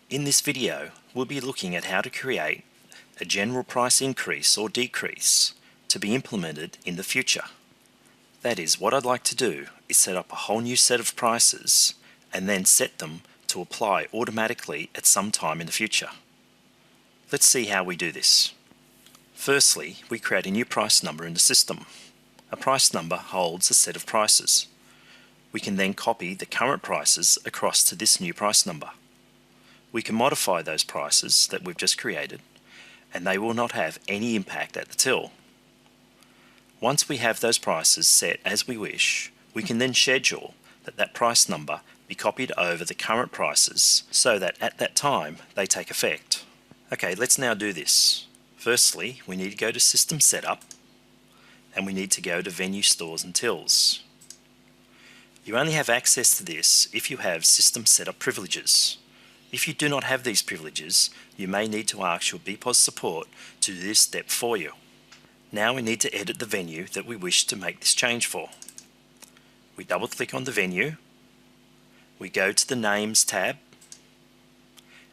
In this video, we'll be looking at how to create a general price increase or decrease to be implemented in the future. That is, what I'd like to do is set up a whole new set of prices and then set them to apply automatically at some time in the future. Let's see how we do this. Firstly, we create a new price number in the system. A price number holds a set of prices. We can then copy the current prices across to this new price number. We can modify those prices that we've just created, and they will not have any impact at the till. Once we have those prices set as we wish, we can then schedule that price number be copied over the current prices so that at that time they take effect. Okay, let's now do this. Firstly, we need to go to System Setup and we need to go to Venue Stores and Tills. You only have access to this if you have System Setup privileges. If you do not have these privileges, you may need to ask your BPOS support to do this step for you. Now we need to edit the venue that we wish to make this change for. We double click on the venue, we go to the Names tab,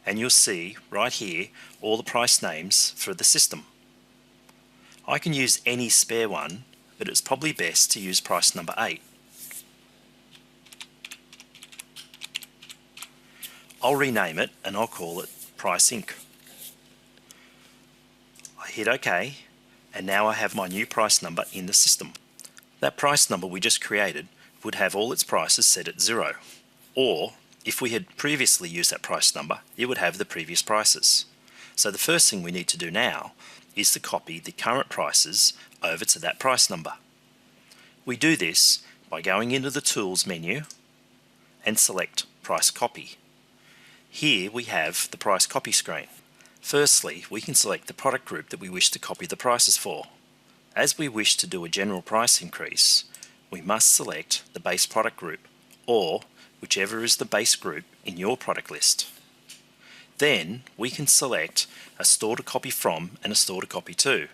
and you'll see right here all the price names for the system. I can use any spare one, but it's probably best to use price number 8. I'll rename it and I'll call it Price Inc. I hit OK, and now I have my new price number in the system. That price number we just created would have all its prices set at 0, or if we had previously used that price number, it would have the previous prices. So the first thing we need to do now is to copy the current prices over to that price number. We do this by going into the Tools menu and select Price Copy. Here we have the price copy screen. Firstly, we can select the product group that we wish to copy the prices for. As we wish to do a general price increase, we must select the base product group, or whichever is the base group in your product list. Then we can select a store to copy from and a store to copy to.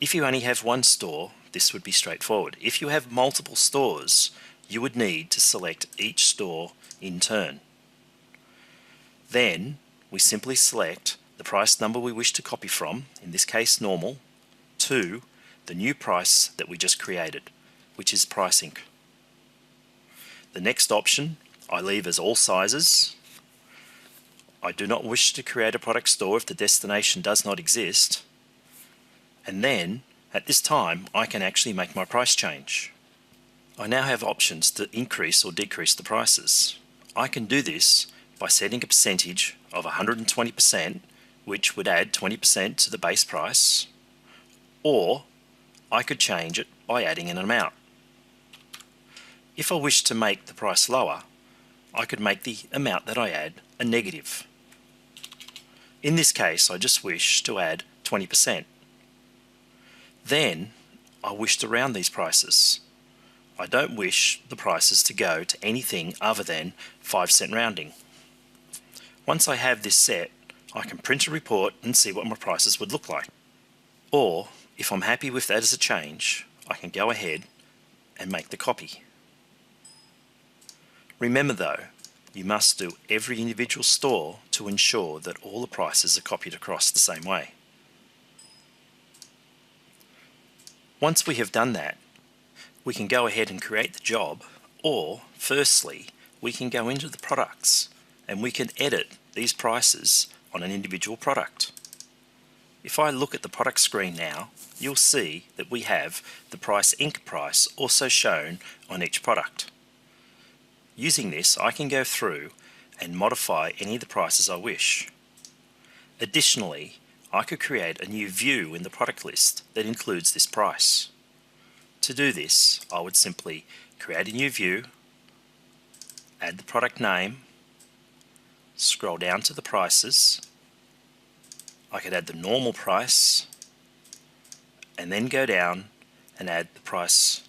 If you only have one store, this would be straightforward. If you have multiple stores, you would need to select each store in turn. Then we simply select the price number we wish to copy from, in this case normal, to the new price that we just created, which is Price Inc. The next option I leave as all sizes. I do not wish to create a product store if the destination does not exist. And then at this time I can actually make my price change. I now have options to increase or decrease the prices. I can do this by setting a percentage of 120%, which would add 20% to the base price, or I could change it by adding an amount. If I wish to make the price lower, I could make the amount that I add a negative. In this case, I just wish to add 20%. Then I wish to round these prices. I don't wish the prices to go to anything other than 5-cent rounding. Once I have this set, I can print a report and see what my prices would look like. Or, if I'm happy with that as a change, I can go ahead and make the copy. Remember though, you must do every individual store to ensure that all the prices are copied across the same way. Once we have done that, we can go ahead and create the job, or firstly, we can go into the products and we can edit these prices on an individual product. If I look at the product screen now, you'll see that we have the Price Inc. price also shown on each product. Using this, I can go through and modify any of the prices I wish. Additionally, I could create a new view in the product list that includes this price. To do this, I would simply create a new view, add the product name, scroll down to the prices. I could add the normal price and then go down and add the price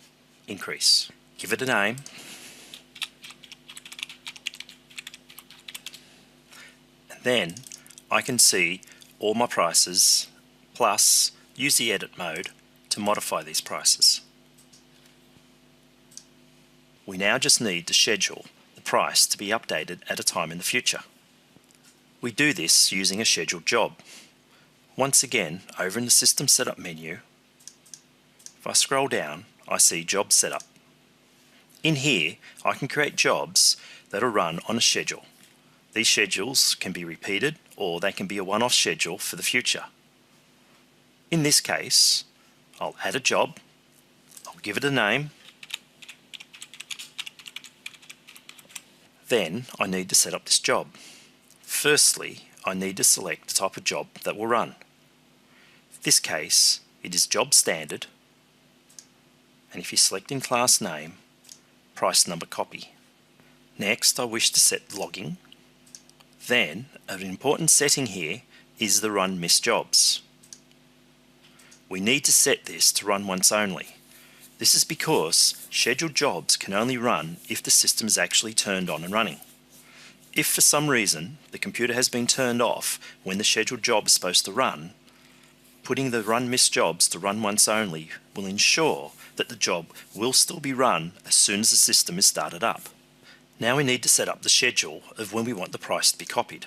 increase. Give it a name. And then I can see all my prices, plus use the edit mode to modify these prices. We now just need to schedule the price to be updated at a time in the future. We do this using a scheduled job. Once again, over in the System Setup menu, if I scroll down, I see Job Setup. In here, I can create jobs that are run on a schedule. These schedules can be repeated or they can be a one-off schedule for the future. In this case, I'll add a job, I'll give it a name, then I need to set up this job. Firstly, I need to select the type of job that will run. In this case, it is Job Standard, and if you select in class name, price number copy. Next, I wish to set logging. Then, an important setting here is the run miss jobs. We need to set this to run once only. This is because scheduled jobs can only run if the system is actually turned on and running. If for some reason the computer has been turned off when the scheduled job is supposed to run, putting the run miss jobs to run once only will ensure that the job will still be run as soon as the system is started up. Now we need to set up the schedule of when we want the price to be copied.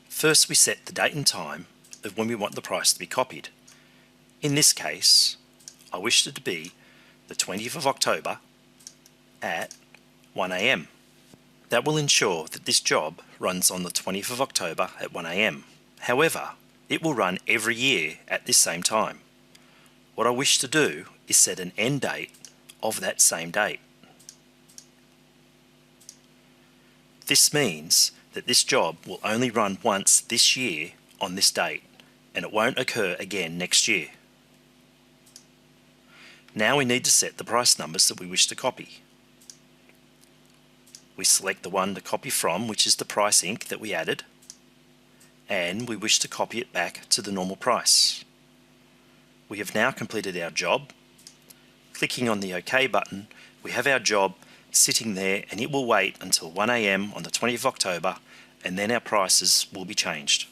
First we set the date and time of when we want the price to be copied. In this case, I wish it to be the 20th of October at 1 AM. That will ensure that this job runs on the 20th of October at 1 AM. However, it will run every year at this same time. What I wish to do is set an end date of that same date. This means that this job will only run once this year on this date, and it won't occur again next year. Now we need to set the price numbers that we wish to copy. We select the one to copy from, which is the price ink that we added, and we wish to copy it back to the normal price. We have now completed our job. Clicking on the OK button, we have our job sitting there, and it will wait until 1 AM on the 20th of October, and then our prices will be changed.